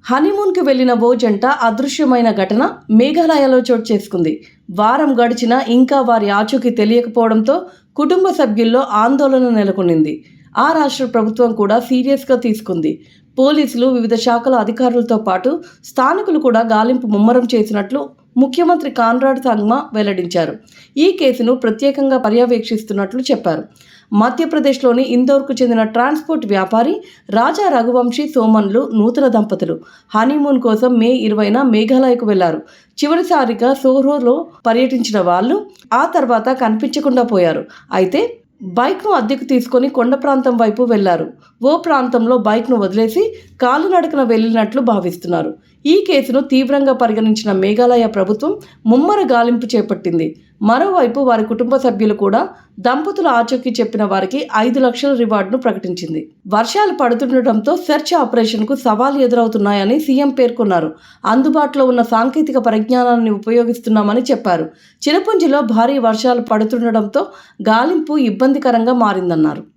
హనీమూన్కి వెళ్లిన ఓ జంట అదృశ్యమైన ఘటన మేఘాలయలో చోటు చేసుకుంది. వారం గడిచినా ఇంకా వారి ఆచూకీ తెలియకపోవడంతో కుటుంబ సభ్యుల్లో ఆందోళన నెలకొనింది. ఆ రాష్ట్ర ప్రభుత్వం కూడా సీరియస్గా తీసుకుంది. పోలీసులు, వివిధ శాఖల అధికారులతో పాటు స్థానికులు కూడా గాలింపు ముమ్మరం చేసినట్లు ముఖ్యమంత్రి కాన్రాడ్ సంగ్మా వెల్లడించారు. ఈ కేసును ప్రత్యేకంగా పర్యవేక్షిస్తున్నట్లు చెప్పారు. మధ్యప్రదేశ్లోని ఇందోర్కు చెందిన ట్రాన్స్పోర్ట్ వ్యాపారి రాజా రఘువంశీ సోమన్లు నూతన దంపతులు హనీమూన్ కోసం మే 20న మేఘాలయకు వెళ్లారు. చివరిసారిగా సోహోలో పర్యటించిన వాళ్ళు ఆ తర్వాత కనిపించకుండా పోయారు. అయితే బైక్ను అద్దెకు తీసుకొని కొండ ప్రాంతం వైపు వెళ్లారు. ఓ ప్రాంతంలో బైక్ను వదిలేసి కాలినడకన వెళ్లినట్లు భావిస్తున్నారు. ఈ కేసును తీవ్రంగా పరిగణించిన మేఘాలయ ప్రభుత్వం ముమ్మర గాలింపు చేపట్టింది. మరోవైపు వారి కుటుంబ సభ్యులు కూడా దంపతుల ఆచూకీ చెప్పిన వారికి 5 లక్షల రివార్డును ప్రకటించింది. వర్షాలు పడుతుండటంతో సెర్చ్ ఆపరేషన్కు సవాల్ ఎదురవుతున్నాయని సీఎం పేర్కొన్నారు. అందుబాటులో ఉన్న సాంకేతిక పరిజ్ఞానాన్ని ఉపయోగిస్తున్నామని చెప్పారు. చిరపుంజిలో భారీ వర్షాలు పడుతుండటంతో గాలింపు ఇబ్బందికరంగా మారిందన్నారు.